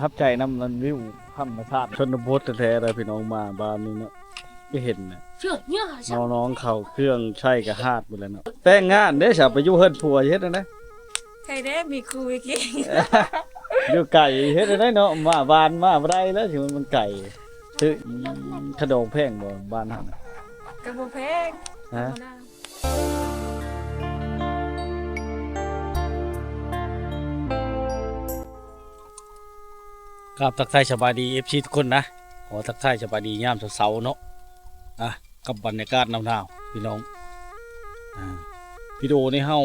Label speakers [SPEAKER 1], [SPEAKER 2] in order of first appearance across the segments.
[SPEAKER 1] ทับใจน้ำมันวิวธรรมชาติชนบทแท้ๆเลยพี่น้องมาบ้านนี้เนาะก็เห็นน่ะน้องๆเขาเครื่องใช้กระหาดไปแล้วเนาะแต่งงานเด้ฉับไปอยู่เฮือนผัวเฮ็ดนะ
[SPEAKER 2] ใครได้มีครูวิกิ
[SPEAKER 1] อยู่ไก่เฮ็ดได้เนาะมาบ้านมาบ่ได้แล้วสิมันไก่ซื้อขนมแพงบ่บ้านหั่น
[SPEAKER 2] กระโปรงแพง
[SPEAKER 1] ฮะ ครับทักทายสบายดี FC ทุกคนนะขอทักทายสบายดียามเช้าๆเนาะกับบรรยากาศหนาวๆพี่น้องวิดีโอนี้เฮา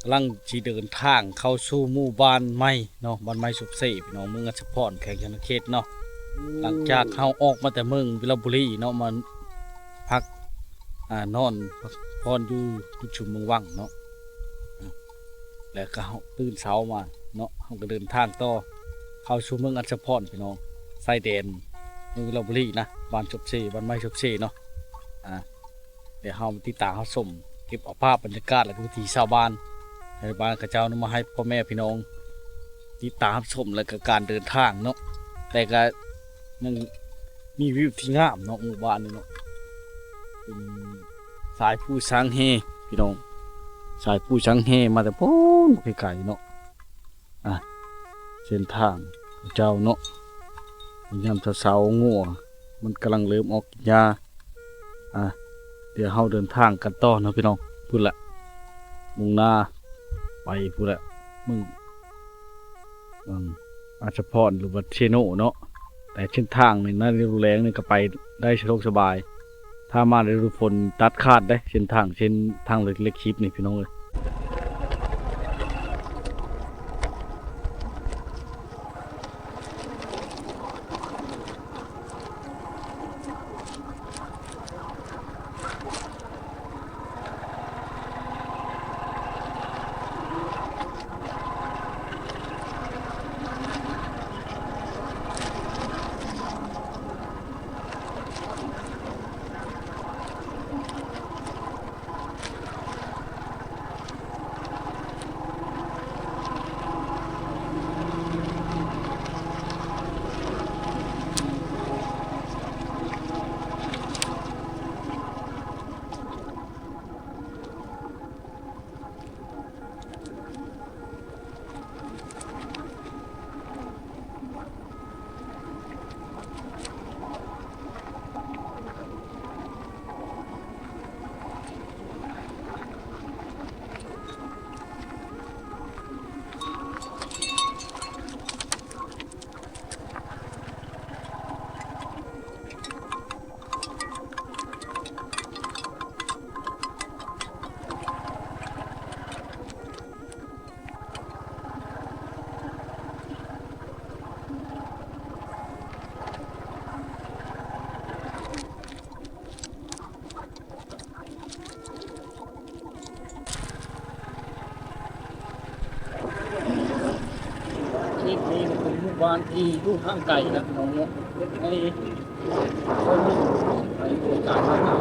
[SPEAKER 1] กำลังสิเดินทางเข้าสู่หมู่บ้านใหม่เนาะบ้านใหม่สุขเสพพี่น้องเมืองอัศพรแขวงชนเขตเนาะหลังจากเฮาออกมาแต่เมืองวิลบุรีเนาะมันพักนอนพักพรอยู่ชุมเมืองวังเนาะแล้วก็เฮาตื่นเช้ามาเนาะเฮาก็เดินทางต่อเข้าสู่เมืองอัศพรพี่น้องชายแดนเมืองวิลบุรีนะบ้านสุขเสพบ้านใหม่สุขเสพเนาะเดี๋ยวเฮามาติดตามเฮาชมเก็บเอาภาพบรรยากาศและวิถีชาวบ้านให้บ้านข้าเจ้านำมาให้พ่อแม่พี่น้องติดตามชมและก็การเดินทางเนาะแต่ก็ยังมีวิวที่งามเนาะหมู่บ้านนี่เนาะเป็นสายผู้ช้างเฮพี่น้องสายผู้ช้างเฮมาแต่พ้นไกลๆเนาะเส้นทางข้าเจ้าเนาะยามเช้าๆงัวมันกำลังเริ่มออกยาเดี๋ยวเฮาเดินทางกันต่อเนาะพี่น้องพูดละมุ่งหน้าไปพูดละมึงอาจจะพรหรือว่าเชโนเนาะแต่เส้นทางนี่น่าฤดูแล้งนี่ก็ไปได้สะดวกสบายถ้ามาฤดูฝนตัดขาดได้เส้นทางเล็กๆชิปนี่พี่น้องเลยนี่เป็นหมู่บ้านที่อยู่ข้างไกลนะน้องเนาะในคนที่ไปโครงการมะนาว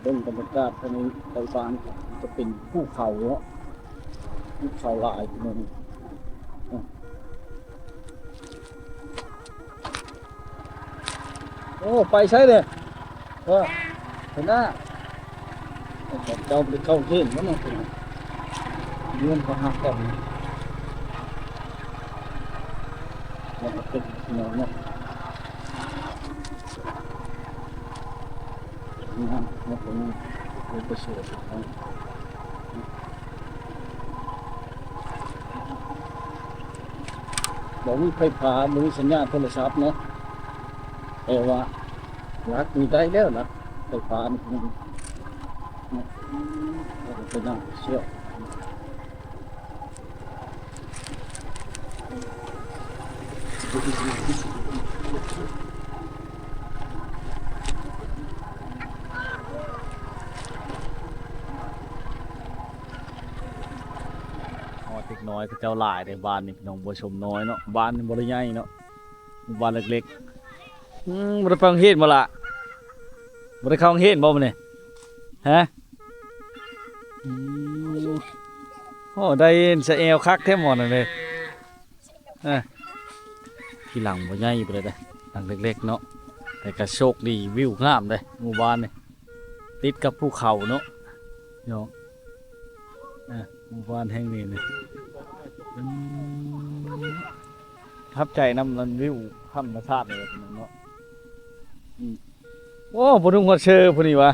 [SPEAKER 1] บนบรรยากาศตรงนี้ในบ้านจะเป็นภูเขาเนาะภูเขาหลายเมืองโอ้ไปใช่เลยเห็นหน้าเจ้าไปเข้าเท่นแล้วเนาะเรื่องเขาหักกันมันเป็นเนาะเนี่ยนะผมเป็นประสบบอกมีไฟฟ้ามีสัญญาณโทรศัพท์เนาะแต่ว่ารักมีได้แล้วนะไฟฟ้ามันเป็นน้ำเชี่ยวเด็กน้อยก็เจ้าหลายในบ้านนี่พี่น้องบัวชมน้อยเนาะบ้านนี่บริใหญ่เนาะบ้านเล็กๆบริฟังเฮ็ดมาละบริเข้าเฮ็ดบ่มาเนี่ยฮะโอ้ได้เสเอลคักแท้หมดเลย เออที่หลังบ่ใหญ่ไปเลยเด้อหลังเล็กๆเนาะแต่ก็โชคดีวิวงามเลยหมู่บ้านนี่ติดกับภูเขาเนาะเนาะหมู่บ้านแห่งนี้นี่อืมทับใจน้ำมันวิวธรรมชาติเลยเนาะโอ้บ่นุ่งหัวเชอพุ่นนี่วะ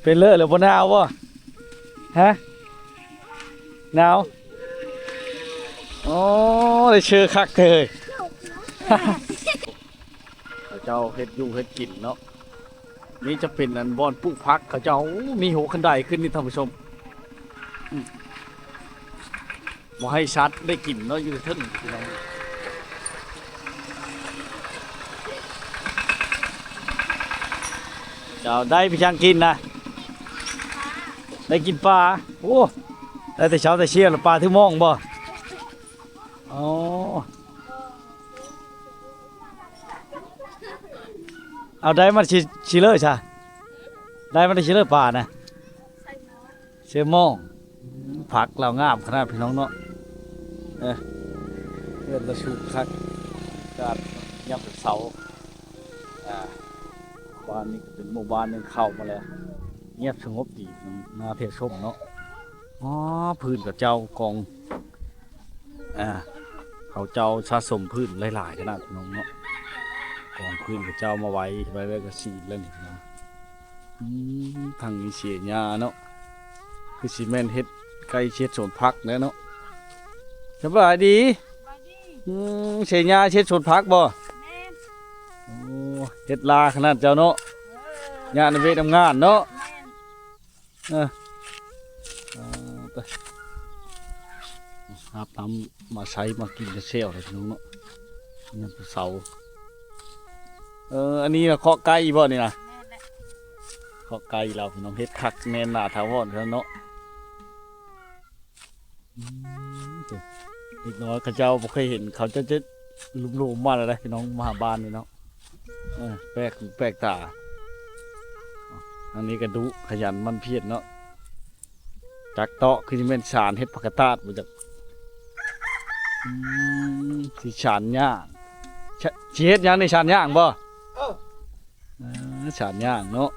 [SPEAKER 1] เป็นเลอะหรือบ่หนาวบ่ฮะหนาวโอ้ได้เชอคักเลยเขาเจ้าเฮ็ดอยู่เฮ็ดกินเนาะนี่จะเป็นอันบอนปลูกพักเขาเจ้ามีหัวคันไดขึ้นนี่ท่านผู้ชมบ่ให้ชัดได้กินเนาะอยู่เทิงพี่น้องเจ้าได้พี่ช่างกินนะได้กินปลาโอ้ได้แต่เช้าแต่เชี่ยหรือปลาที่มองบ่อ๋อเอาได้มาชิเลอร์ใช่ได้มาได้ชิเลอร์ปลานะเชื่อมองผักเรางามขนาดพี่น้องเนาะเพื่อนระชุกคักการย่ำเป็นเสาบ้านนี้เป็นหมู่บ้านนึงเข้ามาแล้วเงียบสงบดีน่าเที่ยวชมเนาะอ๋อพื้นกับเจ้ากองเขาเจ้าสะสมพื้นหลายๆขนาดพี่น้องเนาะกองพื้นกับเจ้ามาไว้แล้วก็สีแล้วนี่นะทางนี้เสียหญ้าเนาะคือซีเมนเฮ็ดไก่เช็ดสวนพักเนาะสบายดีเสียหญ้าเช็ดสวนพักบ่โอ้เฮ็ดลาขนาดเจ้าเนาะงานเวททำงานเนาะครับทำมาใช้มากินจะเซลเลยพี่น้องเนาะนี่เสาอันนี้เคาะไก่บ่นี่นะเคาะไก่เราพี่น้องเฮ็ดคักแน่นหนาถาวรเนาะเด็กน้อยเขาเจ้าบ่เคยเห็นเขาจะลุมๆมาอะไรพี่น้องมหาบาลนี่เนาะแปลกตาอันนี้ก็ดุขยันมันเพียรเนาะจากเตาะคือจะเป็นสารเฮ็ดผักกาดตาดมาจากสิสารย่างสิเฮ็ดย่างในสารย่างบ่สารย่างเนาะ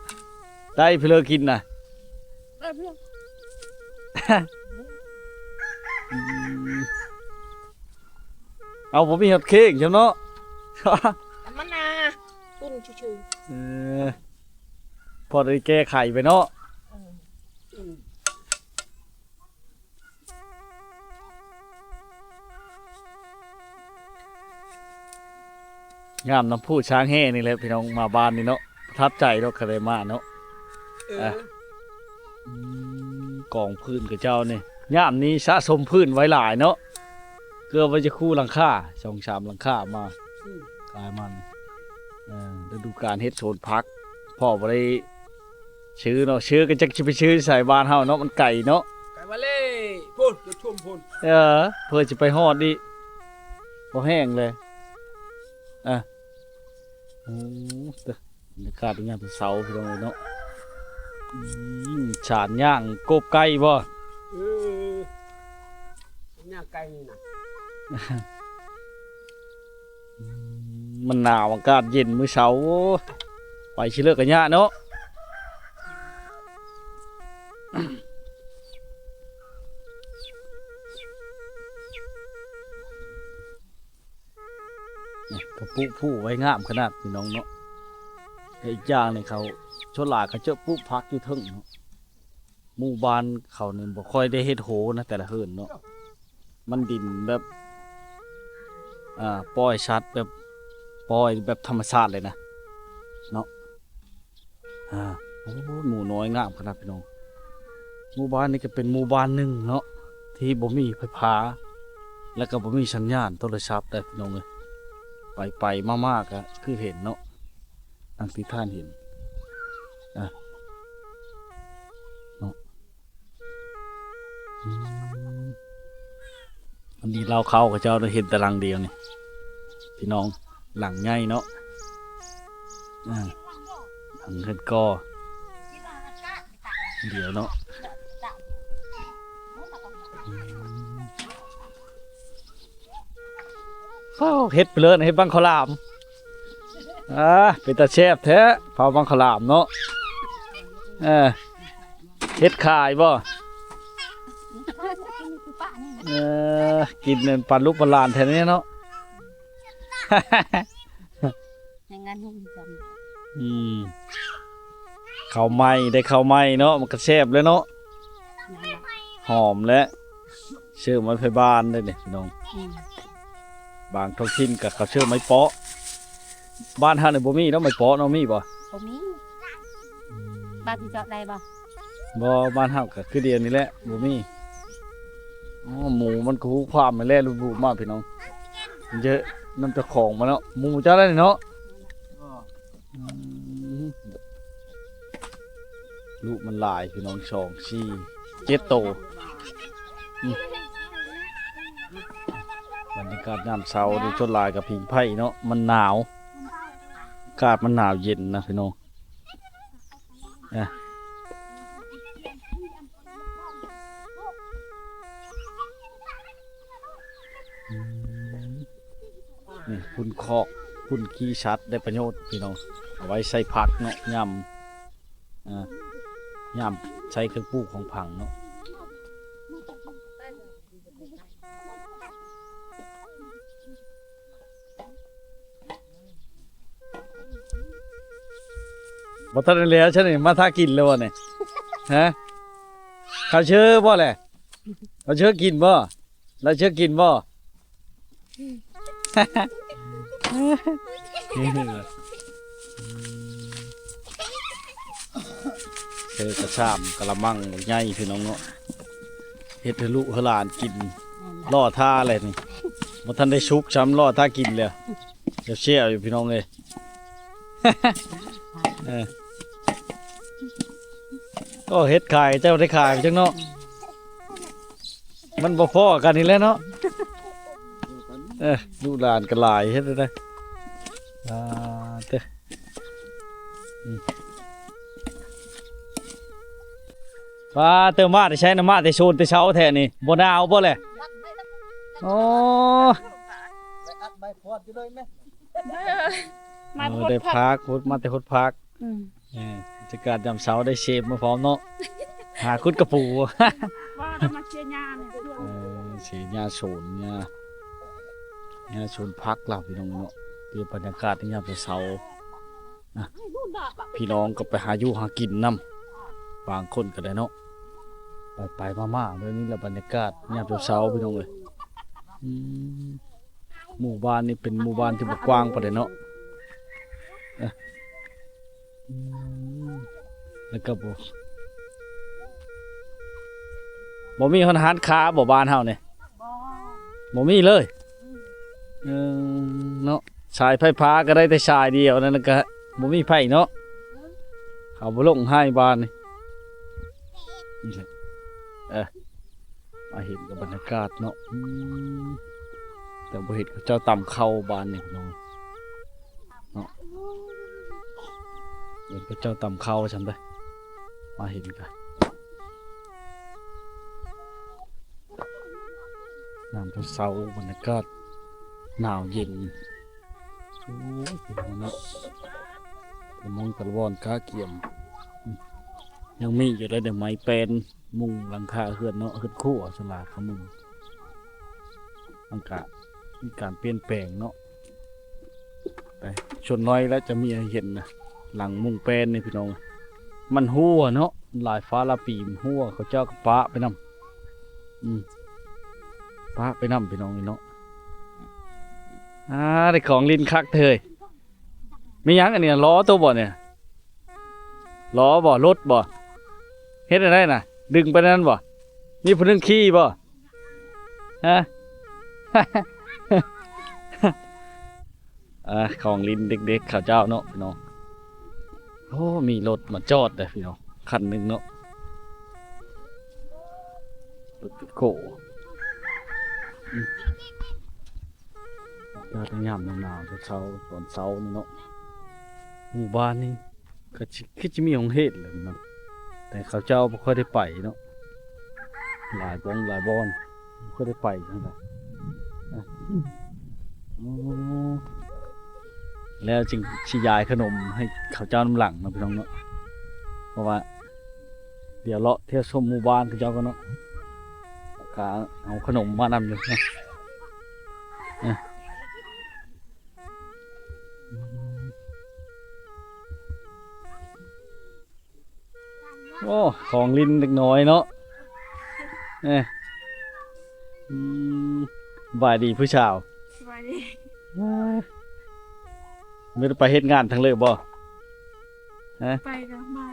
[SPEAKER 1] ได้เพื่อกินนะ
[SPEAKER 2] ได้เพื่อ
[SPEAKER 1] เอาผมมีฮอตเค้กใช่เนาะ
[SPEAKER 2] มันนาตุ้นชู
[SPEAKER 1] พอได้แก้ไขไปเนาะงามน้ำพุช้างแห่นี่แหละพี่น้องมาบ้านนี่เนาะประทับใจเนาะคาเรมาเนาะกองพื้นกับเจ้านี่ยามนี้สะสมพื้นไว้หลายเนาะเกือบว่าจะคู่หลังคา2-3หลังคามากลายมันฤดูกาลเฮ็ดโซนพักพ่อบ่ได้ชื่อเนาะชื่อก็จะไปชื่อใส่บ้านเฮาเนาะมันไก่เนาะ
[SPEAKER 3] ไก่มาเลยพุ่นจะชุ่มพุ่น
[SPEAKER 1] เพื่อจะไปฮอดดิบ่แห้งเลยโอ้บรรยากาศเป็นอย่างเป็นเสาพี่น้องเนาะฉานย่างกบไก่บ่
[SPEAKER 3] ย่างไก่นี่นะ
[SPEAKER 1] มันหนาวอากาศเย็นมื้อเช้าไปชิเลิกกันยะเนาะกระปุกผู้ไว้งามขนาดพี่น้องเนาะอีกอย่างนี่เขาชดหลายเขาเจาปุ๊บพักอยู่เทิงเนาะหมู่บ้านเขาเนี่ยบ่ค่อยได้เฮ็ดโหนะแต่ละเฮือนเนาะมันดินแบบปล่อยชัดแบบปล่อยแบบธรรมชาติเลยนะเนาะโอ้หมู่น้อยงามขนาดพี่น้องหมู่บ้านนี่ก็เป็นหมู่บ้านหนึ่งเนาะที่บ่มีไฟฟ้าแล้วก็บ่มีสัญญาณโทรศัพท์ได้พี่น้องเลยไปมากๆก็คือเห็นเนาะดังที่ท่านเห็นเนาะอันนี้เราเข้ากับเจ้าเราเห็นแต่หลังเดียวนี่พี่น้องหลังใหญ่เนาะหลังเห็นกอเดียวเนาะ ข้าวเฮ็ดไปเลยเฮ็ดบังข้าวหลามเป็นตาแซ่บแท้เผาบังข้าวหลามเนาะเฮ็ดขายบ่กินเป็นปันลูกปันหลานแท้นี้เนาะ
[SPEAKER 2] อย่างงั้นหุ่นจ
[SPEAKER 1] ข้าวไหม้ได้ข้าวไหม้เนาะมันก็แซ่บเลยเนาะ
[SPEAKER 2] ำ
[SPEAKER 1] หอมและเชื่อไม้ไผ่บ้านได้เนี่ยพี่น้อง บางท้องถิ่นกับเขาเชื่อไม้เปาะบ้านท่านในบ่มีเนาะไม้เปาะเนาะมีบ่
[SPEAKER 2] บ่มีบ้านที่เจาะได้บ่
[SPEAKER 1] บ่บ้านเฮาก็คือเดียวนี่แหละบ่มีอ๋อหมูมันก็ฮู้ความมาแล้วรู้ๆมากพี่น้องมันเยอะน้ำเจ้าของมาเนาะหมูเจ้าได้เนาะลูกมันหลายพี่น้อง2 4 7โตบรรยากาศยามเช้าในชนลายกับพิงไผ่เนาะมันหนาวอากาศมันหนาวเย็นนะพี่น้องนี่พุ่นคอกพุ่นขี้ชัดได้ประโยชน์พี่น้องเอาไว้ใส่ผักเนาะยำใช้เครื่องปลูกของผังเนาะบ่ทันได้แล้วใช่ไหมมาท่ากินแล้วเนี่ยฮะเขาเชื่อบ่แหละเขาเชื่อกินบ่แล้วเชื่อกินบ่เชื่อกระชามกระมังใหญ่พี่น้องเนาะเฮ็ดให้ลูกให้หลานกินล่อท่าอะไรนี่บ่ทันได้ชุกช้ำล่อท่ากินเลยเดี๋ยวเชี่ยวอยู่พี่น้องเลย ก็เฮ็ดขายเจ้าได้ขายจังเนาะมันบ่พอกันนี่แหละเนาะลูกหลานก็หลายเฮ็ดได้เต้ว่าเติมมาได้ใช้น้ำมาได้โชนได้เช้าแท้นี่บ่หนาวบ่แหละโอ้ได้พักพุดมาแต่พุดพักจะการยามเช้าได้เชฟมาพร้อมเนาะหาคุดกระปู
[SPEAKER 2] ว่าเรามาเชียร์ยาเนี่ย
[SPEAKER 1] เสียหญ้าโฉนหญ้าโฉนพักเราพี่น้องเนาะเดี๋ยวบรรยากาศในยามเช้าพี่น้องก็ไปหาอยู่หากินนำบางคนก็ได้เนาะไปมาๆเลยนี่แหละบรรยากาศยามเช้าพี่น้องเลยหมู่บ้านนี่เป็นหมู่บ้านที่บ่กว้างปานใดเนาะแล้วก็บ่มีอาหารค้าบ่บ้านเฮาเนี่ยบ่มีเลยเนาะสายไฟฟ้าก็ได้แต่สายเดียวนั่นก็บ่มีไฟเนาะเขาบ่ลงให้บ้านนี่แหละมาเห็นกับบรรยากาศเนาะแต่บ่เห็นเขาเจ้าต่ำเข้าบ้านนี่เนาะเหมือนกับเจ้าตำเข้าฉันได้มาเห็นกันน้ำเช้าบรรยากาศหนาวเย็นโอ้ยเป็นนะตะมงตะวอนค้าเกี่ยมยังมีอยู่เลยเดี๋ยวไม้เป็นมุงหลังคาเฮือนเนาะเฮือนคู่สลาขมุงอากาศมีการเปลี่ยนแปลงเนาะแต่ชนน้อยแล้วจะมีให้เห็นนะหลังมุงแปนนี่พี่น้องมันหัวเนาะหลายฟ้าละปีมหัวเขาเจ้าก็ปะไปนำปะไปนำพี่น้องนี่เนาะได้ของลินคักเถยมียังอันนี้ล้อตัวบ่เนี่ยล้อบ่รถบ่เฮ็ดอะไรน่ะดึงไปนั่นบ่มีผู้นึงขี่บ่ฮะ ของลินเด็กๆเขาเจ้าเนาะพี่น้องโอ้มีรถมาจอดเลยพี่น้องคันหนึ่งเนาะรถติดโก้ยอดงามหนาวๆเช้าตอนเช้านี่เนาะหมู่บ้านนี่ก็คิดจะมีของเฮ็ดเลยพี่น้องแต่เขาเจ้าไม่ค่อยได้ไปเนาะหลายบอนไม่ค่อยได้ไปทั้งนั้น อ๋อแล้วจึงสิยายขนมให้เขาเจ้าน้ำหลังเนาะพี่น้องเนาะเพราะว่าเดี๋ยวเลาะเที่ยวชมหมู่บ้านเขาเจ้าก็เนาะก็เอาขนมมานำอยู่เนาะโอ้ของลิ้นเล็กน้อยเนาะเอ้ยอืมบ่ายดีผู้ชาว
[SPEAKER 2] สบายดี
[SPEAKER 1] ไม่ได้ไปเฮ็ดงานทั้งเลยบ่ฮะ
[SPEAKER 2] ไปกับมา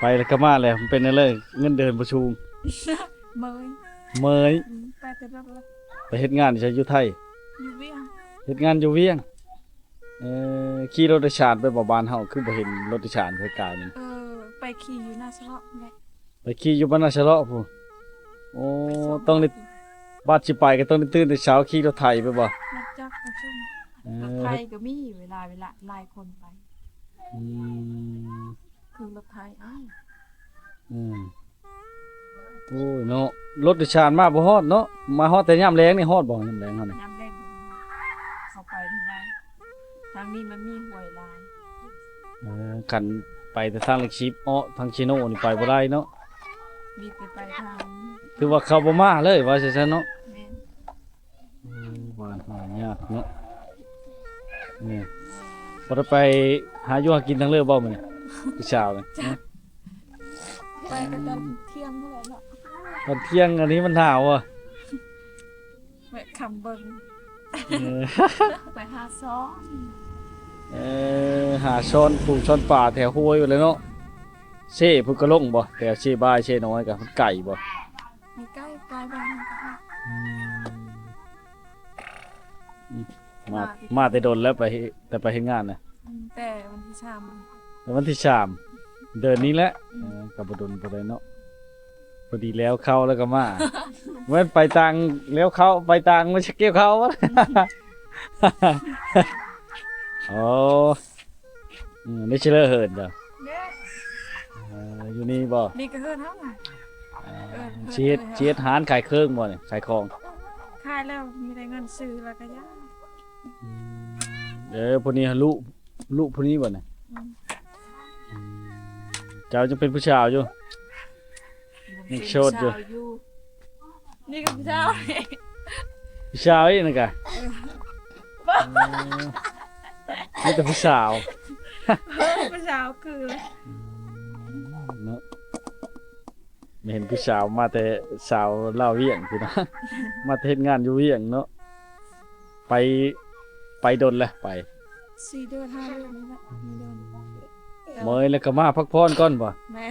[SPEAKER 1] ไปแล้วก็มาแล้วมันเป็นอะไรเงินเดือนประชุม
[SPEAKER 2] เมย
[SPEAKER 1] เมย
[SPEAKER 2] ไปแต่แบบว่า
[SPEAKER 1] ไปเฮ็ดงานใช้อยู่ไทย
[SPEAKER 2] อยู่เวียง
[SPEAKER 1] เฮ็ดงานอยู่เวียงขี่รถโดยสารไปบ่บ้านเฮาคือบ่เห็นรถโดยสารไกลๆมัน
[SPEAKER 2] ไปขี่อยู่หน้าสระแหละ
[SPEAKER 1] ไปขี่อยู่บ้านนาชะเลาะพู้นโอ้ต้องได้บัดสิไปก็ต้องได้ตื่นแต่เช้าขี่รถไถไปบ่
[SPEAKER 2] นักจักรชม
[SPEAKER 1] เอ
[SPEAKER 2] รถ
[SPEAKER 1] อ
[SPEAKER 2] ไทยก็มีเวลาหลายคนไป
[SPEAKER 1] อืม
[SPEAKER 2] คือรถไทยอ้าว
[SPEAKER 1] อืมโอ้ยเนาะรถโดยสารมาบ่ฮอดเนาะมาฮอดแต่ยามแลงนี่ฮอดบ่ยามแลงเฮานี่
[SPEAKER 2] น้ำแดงเข้าไปไม่ได้ทางนี้มันมีห้วยลาย
[SPEAKER 1] กันไปแต่ทางเล็กชิปทางชิโน่นี่ไปบ่ได้เนาะ
[SPEAKER 2] มีแต่ไปทาง
[SPEAKER 1] ถือว่าเข้าบ่มาเลยว่าซั่นเนาะ
[SPEAKER 2] แม่น
[SPEAKER 1] ว่าหายากเนาะนี่บ่ได้ไปหาอยู่หากินทางเรือบ่มื้อนี้พี่สาวนี่นะ
[SPEAKER 2] ไปกันตอนเที่ยงเมื่อไหร่เนาะ
[SPEAKER 1] ตอนเที่ยงอันนี้มันหนาวอ่ะ
[SPEAKER 2] แวะคำเบิง
[SPEAKER 1] เออ
[SPEAKER 2] ไปหาซ้อ
[SPEAKER 1] หาช้อนปูช้อนป่าแถวห้วยอยู่เลยเนาะเช่พุกกะลงบ่แถวเช่บ้ายเช่น้อยกับไก่บ่
[SPEAKER 2] มีใกล้บ้านก็ได้
[SPEAKER 1] มาแต่โดนแล้วไปแต่ไปเฮ็ดงานน่ะ
[SPEAKER 2] แต่วันที่ชาม
[SPEAKER 1] แล้ววันที่สามเดือนนี้แหละกับบ่ดนบ่ได้เนาะพอดีแล้วเข้าแล้วก็มาเหมือนไปตังแล้วเข้าไปตังไม่ใช่เกี่ยวเข้าวะ โอ้นี่เชลเลอร์เฮิร์นจ้ะ
[SPEAKER 2] เนี่ย
[SPEAKER 1] อยู่นี่บ่
[SPEAKER 2] นี่ก็เฮิรนเท่าไหร่
[SPEAKER 1] เชียดหานขายเครื่องบ่เนี่ยขายของ
[SPEAKER 2] ขายแล้วมีได้เงินซื้อแล้วก็ยาก
[SPEAKER 1] พวกนี้ลูกพวกนี้บ่เนี่ยเจ้าจะเป็นผู้ชายอยู่ นี่โชดอยู่
[SPEAKER 2] นี่ก็เจ้า
[SPEAKER 1] ผู้ชายนี่กะนี่แต่ผู้สาว
[SPEAKER 2] ผู้สาวคือ
[SPEAKER 1] เนาะไม่เห็นผู้สาวมาแต่สาวเล่าวเวียงพี่นะ มาแต่เฮ็ดงานอยู่เวียงเนาะไปดนแหละไป
[SPEAKER 2] 4 เดือน 5 เดือนนี่แหละมีเดือน
[SPEAKER 1] เมยแล้วก็มาพักผ่อนก่อนบ่
[SPEAKER 2] แม่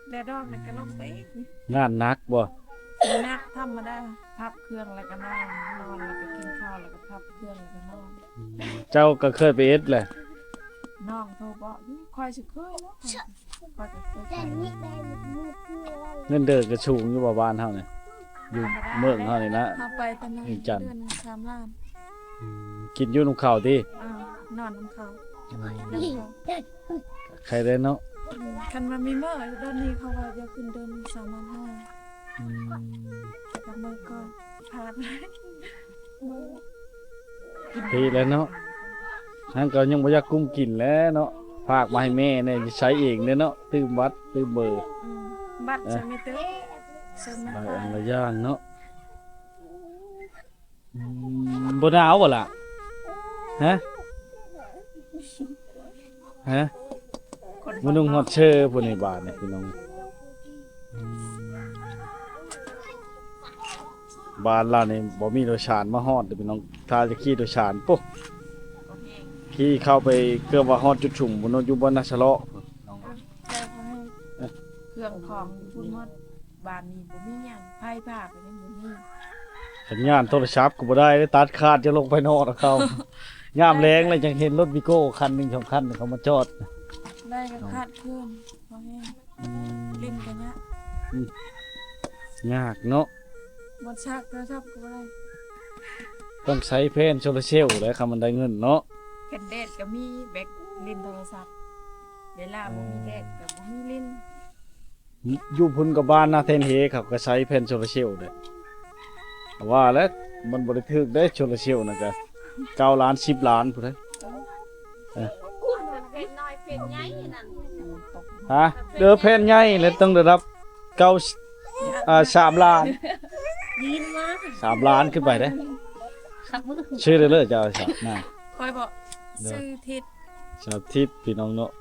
[SPEAKER 2] แดดดอกแล้วก็ลงไปอีก
[SPEAKER 1] งานหนักบ่
[SPEAKER 2] มีนักทำมาได้พับเครื่องแล้วก็นอนแล้วก็กินข้าวแล้วก็พับเครื่องแล้วก็นอน
[SPEAKER 1] เจ้าก็เคยไปเอ็ดแหละ
[SPEAKER 2] น้องโทรบอกคอยสิเคยเนาะคอยก็เคยไป
[SPEAKER 1] เงินเดือนก็สูงอยู่บ่บ้านเฮาเนี่ยอยู่เมืองเฮานี่นะ
[SPEAKER 2] ทำไปตอนนั้น
[SPEAKER 1] อีกจันทร์
[SPEAKER 2] เดือนละ3 ล้าน
[SPEAKER 1] กินอยู่นำข้าวติ
[SPEAKER 2] นอนน้ำเขาน้ำเขา
[SPEAKER 1] ใครได้เนาะ
[SPEAKER 2] คันมันมีเมื่อเดือนนี้เขาว่าจะขึ้นเดือน3,500กับเมื่อก่อนผ่าน
[SPEAKER 1] ดีแล้วเนาะท่านก็ยังบ่อยากกุ้มกินแล้วเนาะฝากมาให้แม่เนี่ยใช้เองเด้อเนาะตื้มวัดตื้มเบอร์
[SPEAKER 2] บัตรจะไม่เติมเสริม
[SPEAKER 1] หลาย
[SPEAKER 2] น้ำ
[SPEAKER 1] อัน
[SPEAKER 2] ตา
[SPEAKER 1] ละอย่างเนาะบ่หนาวบ่ล่ะฮะมันนุ่งฮอตเชอร์พุ่นในบ้านนี่พี่น้องบ้านเรานี่บ่มีโดยสารมาฮอดเด้อพี่น้องถ้าจะขี่โดยสารปุ๊ขี่เข้าไปเกือบว่าฮอดจุดชุ่มบนนอยู่บนนาชะเลาะน้อง
[SPEAKER 2] แต่เขาให้เครื่องของพูดหมดบ้านนี้บ่มีหยังไผผ้าก็ยังบ่มี
[SPEAKER 1] สัญญาณโทรศัพท์ก็บ่ได้ตัดขาดจะลงไปนอกกับเขา ยามแรงเลยจังเห็นรถวิโก้คันหนึง2คันเขามาจอด
[SPEAKER 2] ได้ก็คาดเครื่องเพราะแห้งลิ้นกันเนี้ย
[SPEAKER 1] ยากเนาะ
[SPEAKER 2] บ่ชักโทรศัพท์ก็บ่ได้
[SPEAKER 1] ต้องใช้แผนโซลาร์เซลล์แล้วครับมันได้เงินเนาะ
[SPEAKER 2] แผ่นแดดก็มีแบกลิ้นโทรศัพท์เวลาบ่มีแดดก็บ่มีลิ้น
[SPEAKER 1] อยู่พุ่นกับบ้านนาเทนเฮเขาก็ใช้แผนโซลาร์เซลล์เด้อว่าแล้วมันบ่ได้ถึกได้โซลาร์เซลล์นะกะ 9 ล้าน10 ล้านพุ่นเด้อ
[SPEAKER 4] เป็นน้อยเป็นใหญ่นั่น
[SPEAKER 1] ฮะเด้อแผ่นใหญ่แล้วต้องได้รับ3 ล้าน
[SPEAKER 4] ยินมา
[SPEAKER 1] 3 ล้านขึ้นไปเด้อ
[SPEAKER 4] ขับมือ
[SPEAKER 1] ชื่อเด้อเลยเจ้าครับน่ะ
[SPEAKER 2] คอยบอกซื้อทิศ
[SPEAKER 1] ชาวทิศพี่น้องเนาะ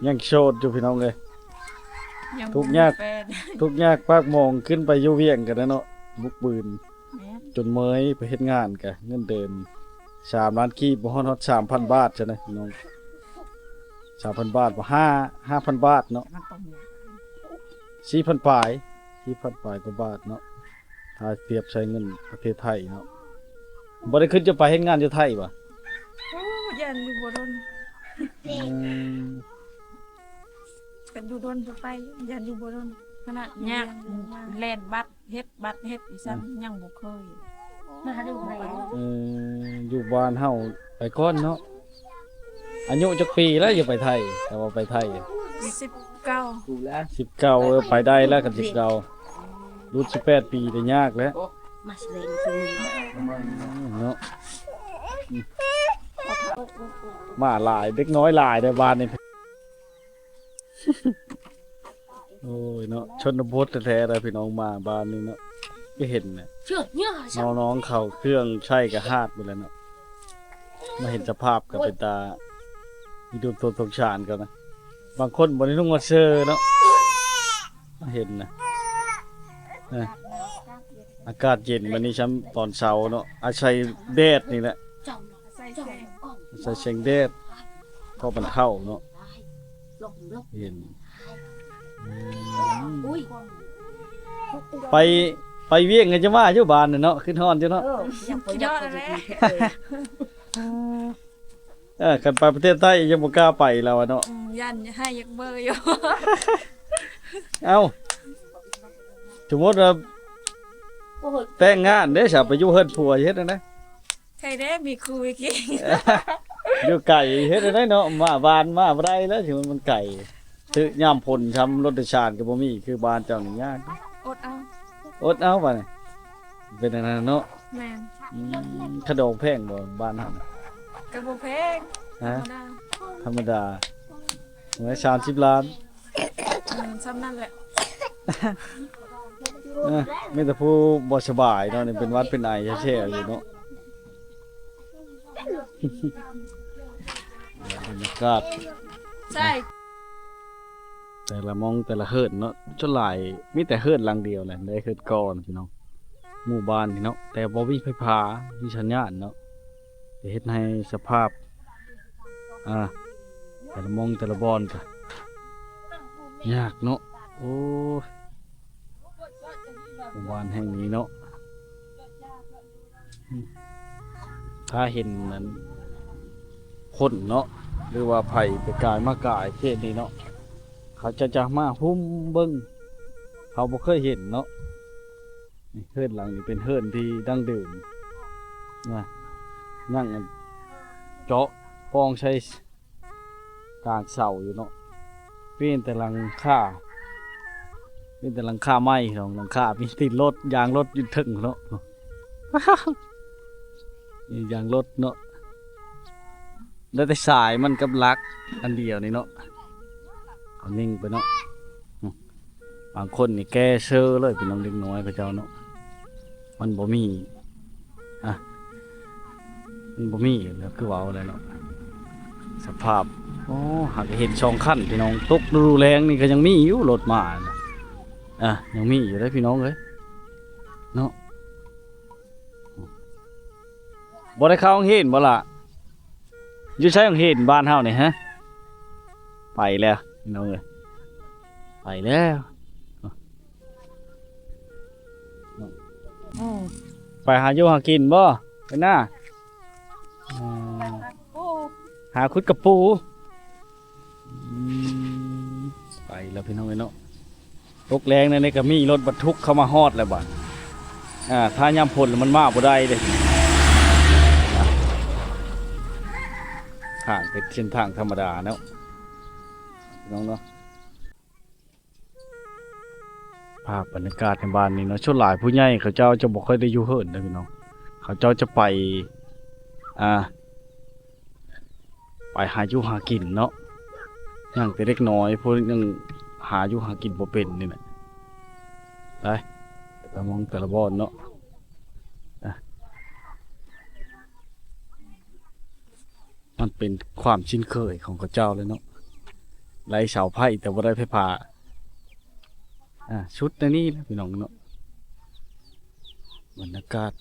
[SPEAKER 1] ยังโสดอยู่พี่น้องเลย
[SPEAKER 2] ยัง
[SPEAKER 1] ทุกข์ยาก
[SPEAKER 2] แฟน
[SPEAKER 1] ทุกยากปากหมองขึ้นไปอยู่เวียงกันนะเนาะบุกปืน
[SPEAKER 2] แม่
[SPEAKER 1] จนเมยไปเฮ็ดงานกะเงินเดือน3 ล้านกีบบ่ฮอด 3,000 บาทใช่ไหมพี่น้อง 3,000 บาทบ่5,000 บาทเนาะ
[SPEAKER 2] มันต้องยาก
[SPEAKER 1] 4,000ปลาย4,000ปลายกว่าบาทเนาะถ้าเทียบใช้เงินประเทศไทยเนาะบ่ได้ขึ้นจะไปเฮ็ดงานอยู่ไทยบ่
[SPEAKER 2] โอ้ยันอยู่บ่โดน
[SPEAKER 1] อืม
[SPEAKER 2] กันอยู่โดนจะไปยันอยู่บ่โดนขนาดยากแล่นบัตรเฮ็ดอีซ้ํยังบ่เคย
[SPEAKER 4] มาดูไป
[SPEAKER 1] อยู่บ้านเฮาไปก่อนเนาะอายุจักปีแล้วอย่าไปไทยแต่ว่าไปไทย
[SPEAKER 2] 19
[SPEAKER 3] กูแล้ว
[SPEAKER 1] 19ไปได้แล้วกัน19รุ่น18 ปีได้ยากแล้ว
[SPEAKER 4] มาเสลงคือมึง
[SPEAKER 1] เนาะมาหลายเด็กน้อยหลายในบ้านนี่ โอ้ยเนาะชนบทแท้ๆเลยพี่น้องมาบ้านนี้เนาะก็เห็นน่ะ
[SPEAKER 4] เชื่อเนี่ย
[SPEAKER 1] น้องๆเขาเครื่องใช้กับฮาดหมดแล้วเนาะมาเห็นสภาพก็เป็นตามีดูตัวสงสารกันนะบางคนบ่ได้นุ่งมาเสื้อเนาะมาเห็นนะอากาศเย็นวันนี้ช้ำตอนเช้าเนาะอาศัยแดดนี่แหละ
[SPEAKER 4] จ่อง
[SPEAKER 2] ใส่
[SPEAKER 4] จ่อง
[SPEAKER 2] แสง
[SPEAKER 4] อ่อง
[SPEAKER 1] อาศัยแสงแดดเพราะมันเท่าเนาะ
[SPEAKER 4] ลงลง
[SPEAKER 1] เห็น
[SPEAKER 4] อุ้ย
[SPEAKER 1] ไปเวียงกันจะมาอยู่บ้านน่ะเนาะขึ้นฮ้อนจ้ะเนาะ
[SPEAKER 2] ยอดแล้ว
[SPEAKER 1] กันไปประเทศไทยยังบ่กล้าไปแล้วอะเนาะ
[SPEAKER 2] ยันให้ยักเบอร์อยู่
[SPEAKER 1] เอ้าสมมุติว่า
[SPEAKER 4] โอ้ย
[SPEAKER 1] แต่งงานเด้สิไปอยู่เฮือนผัวเฮ็ดจังได๋
[SPEAKER 2] ใครได้มีครูอีกที
[SPEAKER 1] อยู่ไก่เฮ็ดจังได๋เนาะมาบ้านมาบ่ได้แล้วสิมันไก่ซื้อยามฝนช้ำรถโดยสารก็บ่มีคือบ้านเจ้านี่ยาก
[SPEAKER 2] อดเอา
[SPEAKER 1] อดเอาบัดนี้เป็นอันนั้นเนาะ
[SPEAKER 2] แม่น
[SPEAKER 1] ขนมแพงบ่บ้านเฮาก
[SPEAKER 2] ระโบเพง
[SPEAKER 1] ฮะ
[SPEAKER 2] ธรรมดา
[SPEAKER 1] ธรรมดาไว้30 ล้าน
[SPEAKER 2] ซ้ำนั่นแหละ
[SPEAKER 1] มีแต่ผู้บ่สบายเนาะนี่เป็นหวัดเป็นไอแช่ๆอยู่เนาะ บรรยากาศ
[SPEAKER 2] ใช่
[SPEAKER 1] แต่ละมองแต่ละเฮิรนเนาะจนหลายมีแต่เฮิรนหลังเดียวแหละได้เฮิรนก่อนพี่น้องหมู่บ้านพี่น้องแต่บ่มีไฟฟ้ามีสัญญาณเนาะจะเฮ็ดให้สภาพแต่ละมองแต่ละบอนก็ยากเนาะโอ้ยหมู่บ้านแห่งนี้เนาะถ้าเห็นนั้นคนเนาะหรือว่าไผไปกายมากายเขตนี้เนาะเขาจะมาหุ้มเบิ้งเขาบ่เคยเห็นเนาะนี่เฮือนหลังนี้เป็นเฮือนที่ดั้งเดิมนะนั่งกันเจาะปองใช้กลางเสาอยู่เนาะเป็นแต่หลังคาเป็นแต่หลังคาไม้เนาะหลังคามีติดรถยางรถอยู่ถึงเนาะ นี่ยางรถเนาะแล้วแต่สายมันกับลักอันเดียวนี่เนาะเอานิ่งไปเนาะบางคนนี่แก้เซอร์เลยเป็นน้องเด็กน้อยพระเจ้าเนาะมันบ่มีมันบ่มีแล้วคือว่าอะไรเนาะสภาพโอ้หากเห็นช่องขั้นพี่น้องตกฤดูแรงนี่ก็ยังมีอยู่รถมานะยังมีอยู่ได้พี่น้องเลยเนาะบ่ได้เข้าโรงเรียนบ่ล่ะอยู่ใช้โรงเรียนบ้านเฮานี่ฮะไปแล้วพี่น้องเอ้ยไปแล้วไปหาอยู่หากินบ่ไปหน้าหาคุดกระปูไปแล้วพี่น้องเอ้ยเนาะตกแรงในก็มีรถบรรทุกเข้ามาฮอดแล้วบัดถ้ายามฝนมันมาบ่ได้เด้ทางเป็นเส้นทางธรรมดาเนาะน้องเนาะไป ภาพบรรยากาศในบ้านนี่เนาะชนหลายผู้ใหญ่เขาเจ้าจะบ่ค่อยได้อยู่เฮิรนนะพี่น้องเขาเจ้าจะไปอ่าไปหาอยู่หากินเนาะอย่างแต่เล็กน้อยพวกยังหาอยู่หากินบ่เป็นนี่แหละไปแต่ละมองแต่ละบอนเนาะมันเป็นความชินเคยของเขาเจ้าเลยเนาะไล่เสาไผ่แต่ว่าได้ไฟฟ้าชุดในนี้นะพี่น้องเนาะบรรยากาศ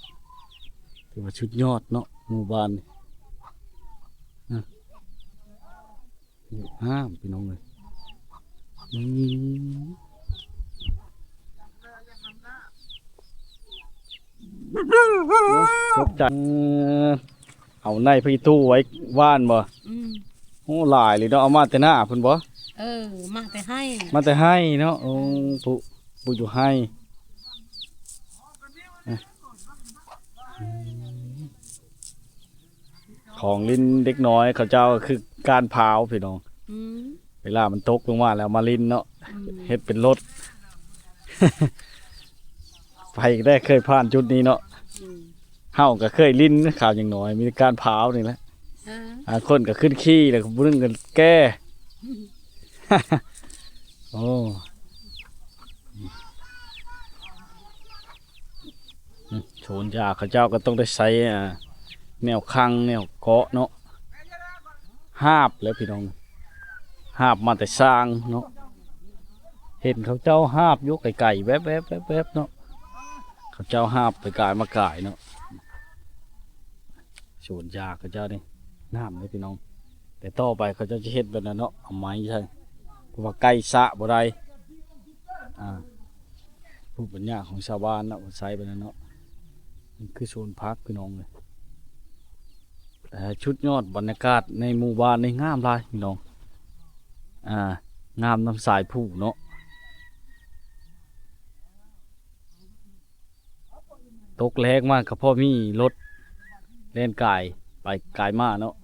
[SPEAKER 1] ถือว่าชุดยอดเนาะหมู่บ้านนี่ห้ามพี่น้องเลยตกใจเอาในพี่ตู้ไว้ว่านบ่โอ้หลายเลยเนาะเอามาแต่หน้าเพิ่นบ่
[SPEAKER 4] มาแต่ให้
[SPEAKER 1] มาแต่ให้เนาะโอ้ผู้อยู่ให้ของลิ้นเด็กน้อยเขาเจ้าก็คือการพาวพี่น้องเวลามันตกลงมาแล้วมาลิ้นเนาะเฮ็ดเป็นรถ ไปได้เคยผ่านจุดนี้เนาะเฮาก็เคยลิ้นข่าวอย่างน้อยมีการพาวนี่แหละคนก็ขึ้นขี้แล้วก็บึ้งกันแก้ โอ้โฉนยาเขาเจ้าก็ต้องได้ใช้แนวคังแนวเกาะเนาะหาบแล้วพี่น้องหาบมาแต่สร้างเนาะเห็นเขาเจ้าหาบยกไก่แวบแวบแวบแวบเนาะเขาเจ้าหาบไปกายมาก่ายเนาะโฉนยาเขาเจ้านี่น้ำเลยพี่น้องแต่ต่อไปเขาจะเฮ็ดแบบนั้นเนาะเอาไม้ใช่เพราะว่าไก่สะบ่ได้ผู้ปัญญาของชาวบ้านเนาะใช้แบบนั้นเนาะมันคือโซนพักพี่น้องเลยชุดยอดบรรยากาศในหมู่บ้านในงามหลายพี่น้องงามน้ำสายผู้เนาะตกแรงมากกับพ่อมีรถเล่นกายไปกายมาเนาะ